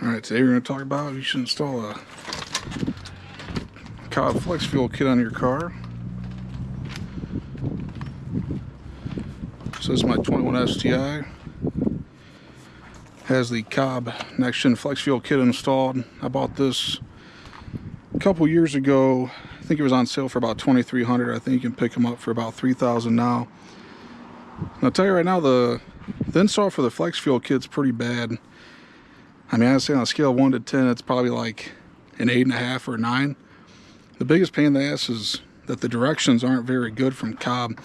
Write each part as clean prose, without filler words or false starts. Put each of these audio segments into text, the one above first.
Alright, today we're going to talk about you should install a Cobb flex fuel kit on your car. So this is my 21 STI. Has the Cobb next gen flex fuel kit installed. I bought this a couple years ago. I think it was on sale for about $2,300. I think you can pick them up for about $3,000 now. And I'll tell you right now, the install for the flex fuel kit's pretty bad. I mean, I'd say on a scale of 1 to 10, it's probably like an 8.5 or 9. The biggest pain in the ass is that the directions aren't very good from Cobb.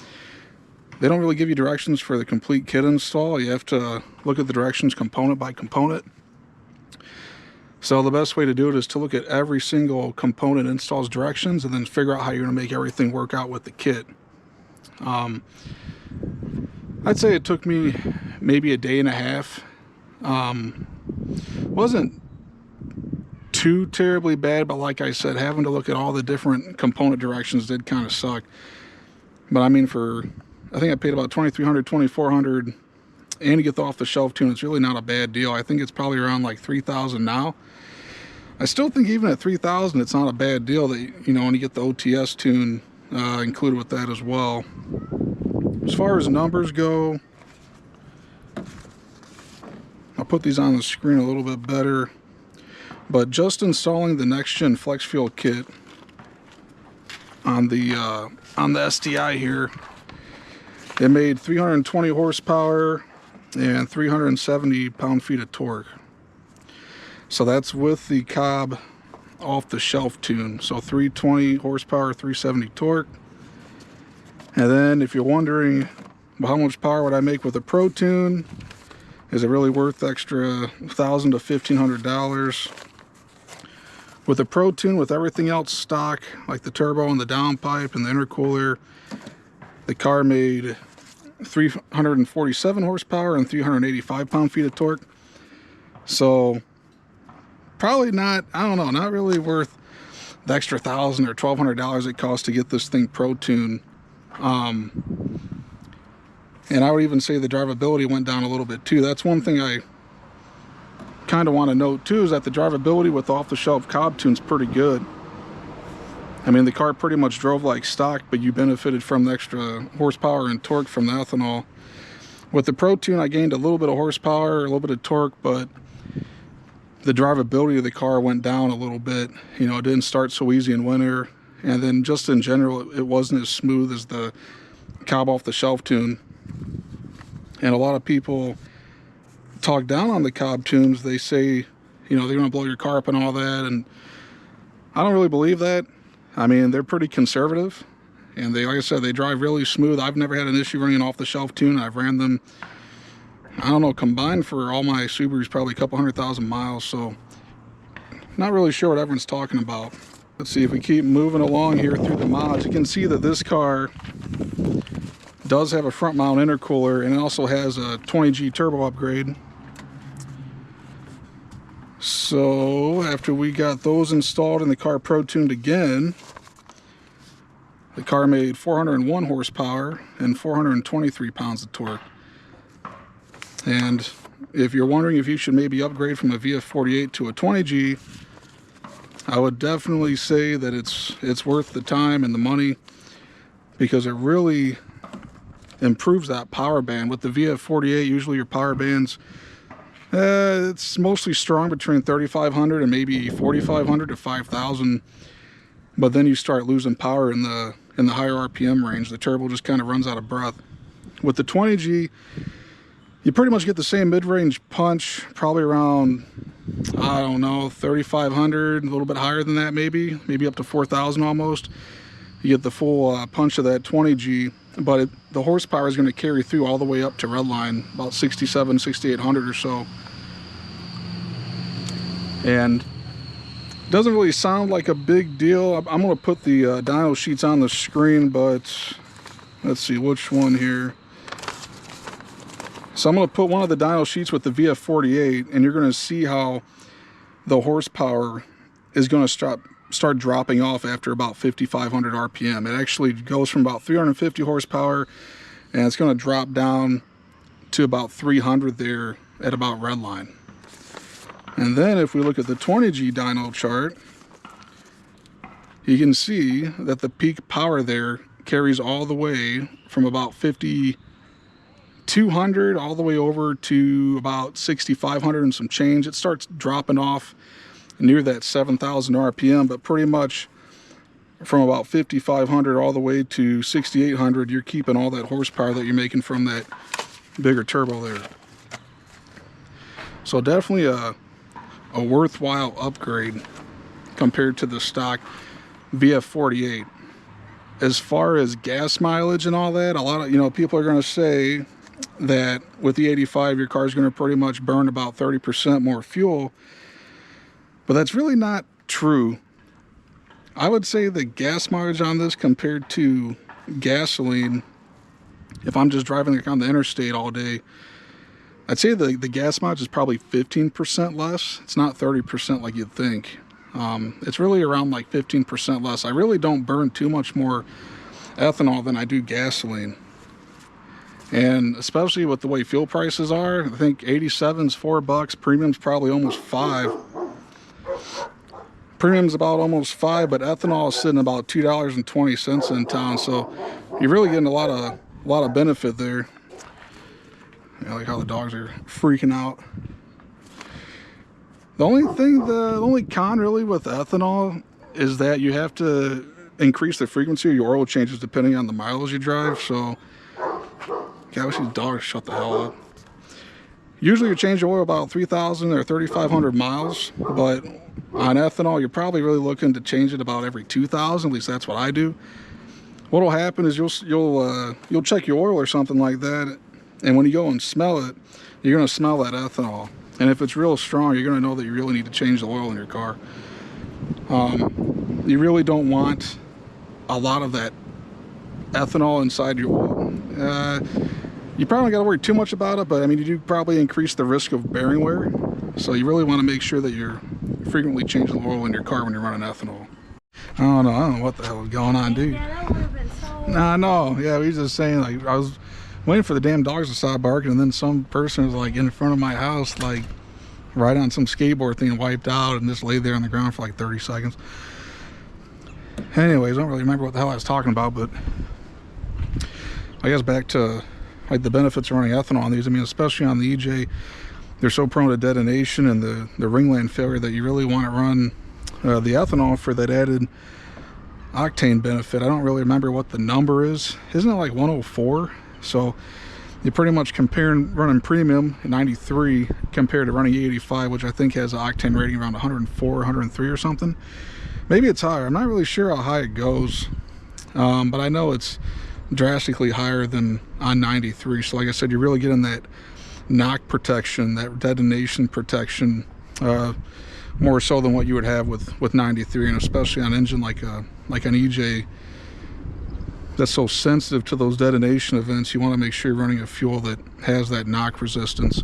They don't really give you directions for the complete kit install. You have to look at the directions component by component. So the best way to do it is to look at every single component install's directions and then figure out how you're going to make everything work out with the kit. I'd say it took me maybe a day and a half. Wasn't too terribly bad, but like I said, having to look at all the different component directions did kind of suck. But I mean, I think I paid about $2,300, $2,400, and to get the off-the-shelf tune, it's really not a bad deal. I think it's probably around like $3,000 now. I still think even at $3,000, it's not a bad deal that, you know, when you get the OTS tune included with that as well. As far as numbers go, I'll put these on the screen a little bit better, but just installing the next gen flex fuel kit on the STI here, it made 320 horsepower and 370 pound-feet of torque. So that's with the Cobb off-the-shelf tune. So 320 horsepower, 370 torque. And then if you're wondering, well, how much power would I make with a Pro tune? Is it really worth the extra $1,000 to $1,500? With the Pro tune, with everything else stock, like the turbo and the downpipe and the intercooler, the car made 347 horsepower and 385 pound-feet of torque. So probably not, I don't know, not really worth the extra $1,000 or $1,200 it costs to get this thing Pro tune. And I would even say the drivability went down a little bit too. That's one thing I kind of want to note too, is that the drivability with off-the-shelf Cobb tune's pretty good. I mean, the car pretty much drove like stock, but you benefited from the extra horsepower and torque from the ethanol. With the Pro tune, I gained a little bit of horsepower, a little bit of torque, but the drivability of the car went down a little bit. You know, it didn't start so easy in winter, and then just in general, it wasn't as smooth as the Cobb off-the-shelf tune. And a lot of people talk down on the Cobb tunes. They say, you know, they're going to blow your car up and all that, and I don't really believe that. I mean, they're pretty conservative, and they, like I said, they drive really smooth. I've never had an issue running an off-the-shelf tune. I've ran them, I don't know, combined for all my Subarus, probably a couple 100,000 miles, so not really sure what everyone's talking about. Let's see if we keep moving along here through the mods. You can see that this car does have a front mount intercooler, and it also has a 20G turbo upgrade. So after we got those installed and the car Pro tuned again, the car made 401 horsepower and 423 pounds of torque. And if you're wondering if you should maybe upgrade from a VF48 to a 20G, I would definitely say that it's worth the time and the money, because it really improves that power band. With the VF48, usually your power bands, it's mostly strong between 3,500 and maybe 4,500 to 5,000, but then you start losing power in the higher RPM range. The turbo just kind of runs out of breath. With the 20G, you pretty much get the same mid-range punch, probably around, I don't know, 3,500, a little bit higher than that, maybe up to 4,000 almost. You get the full punch of that 20G, but the horsepower is going to carry through all the way up to redline, about 6,700, 6,800 or so. And it doesn't really sound like a big deal. I'm going to put the dyno sheets on the screen, but let's see which one here. So I'm going to put one of the dyno sheets with the VF48, and you're going to see how the horsepower is going to start dropping off after about 5,500 RPM. It actually goes from about 350 horsepower, and it's going to drop down to about 300 there at about redline. And then if we look at the 20G dyno chart, you can see that the peak power there carries all the way from about 5,200 all the way over to about 6,500 and some change. It starts dropping off near that 7,000 RPM, but pretty much from about 5,500 all the way to 6,800, you're keeping all that horsepower that you're making from that bigger turbo there. So definitely a worthwhile upgrade compared to the stock VF48. As far as gas mileage and all that, a lot of people are going to say that with the E85 your car's going to pretty much burn about 30% more fuel, but that's really not true. I would say the gas mileage on this compared to gasoline, if I'm just driving on the interstate all day, I'd say the gas mileage is probably 15% less. It's not 30% like you'd think. It's really around like 15% less. I really don't burn too much more ethanol than I do gasoline. And especially with the way fuel prices are, I think 87's $4, premium's probably almost $5. Premium's about almost $5, but ethanol is sitting about $2.20 in town, so you're really getting a lot of benefit there. I like how the dogs are freaking out. The only con really with ethanol is that you have to increase the frequency of your oil changes depending on the miles you drive. So, God, I wish these dogs shut the hell up. Usually you change your oil about 3,000 or 3,500 miles, but on ethanol you're probably really looking to change it about every 2,000. At least that's what I do. What'll happen is you'll check your oil or something like that, and when you go and smell it, you're gonna smell that ethanol. And if it's real strong, you're going to know that you really need to change the oil in your car. You really don't want a lot of that ethanol inside your oil. You probably got to worry too much about it, but I mean, you do probably increase the risk of bearing wear. So you really want to make sure that you're frequently changing the oil in your car when you're running ethanol. I don't know what the hell is going on, dude. Nah, no, yeah, we was just saying, like, I was waiting for the damn dogs to stop barking, and then some person was like in front of my house, like right on some skateboard thing, and wiped out and just laid there on the ground for like 30 seconds. Anyways, I don't really remember what the hell I was talking about, but I guess back to like the benefits of running ethanol on these. I mean, especially on the EJ, they're so prone to detonation and the ringland failure that you really want to run the ethanol for that added octane benefit. I don't really remember what the number is. Isn't it like 104? So you're pretty much comparing running premium 93 compared to running E85, which I think has an octane rating around 104, 103 or something. Maybe it's higher. I'm not really sure how high it goes, but I know it's drastically higher than on 93. So like I said, you're really getting that knock protection, that detonation protection, more so than what you would have with 93, and especially on an engine like an EJ that's so sensitive to those detonation events. You want to make sure you're running a fuel that has that knock resistance.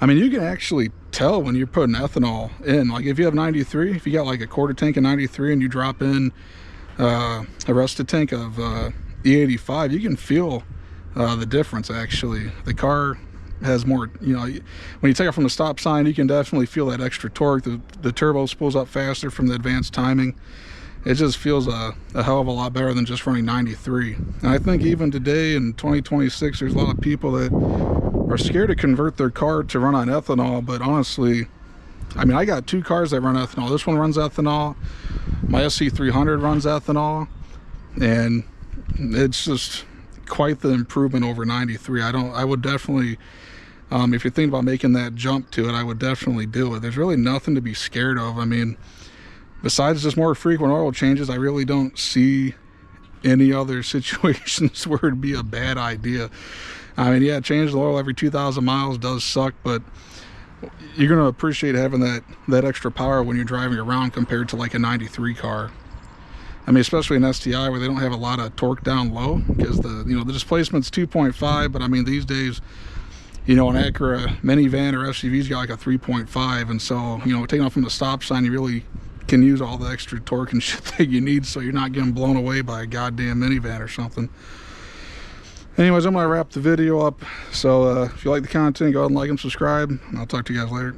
I mean, you can actually tell when you're putting ethanol in. Like if you have 93, if you got like a quarter tank of 93 and you drop in a rested tank of E85, you can feel the difference. Actually, the car has more, when you take it from the stop sign, you can definitely feel that extra torque. The turbo spools up faster from the advanced timing. It just feels a hell of a lot better than just running 93. And I think even today in 2026, there's a lot of people that are scared to convert their car to run on ethanol. But honestly, I mean, I got two cars that run ethanol. This one runs ethanol. My SC300 runs ethanol. And it's just quite the improvement over 93. I would definitely, if you're thinking about making that jump to it, I would definitely do it. There's really nothing to be scared of. I mean, besides just more frequent oil changes, I really don't see any other situations where it'd be a bad idea. I mean, yeah, change the oil every 2,000 miles does suck, but you're going to appreciate having that extra power when you're driving around compared to like a 93 car. I mean, especially an STI where they don't have a lot of torque down low, because the displacement's 2.5, but I mean, these days, an Acura minivan or SUV's got like a 3.5, and so, taking off from the stop sign, you really can use all the extra torque and shit that you need, so you're not getting blown away by a goddamn minivan or something. Anyways, I'm gonna wrap the video up. So if you like the content, go ahead and like and subscribe, and I'll talk to you guys later.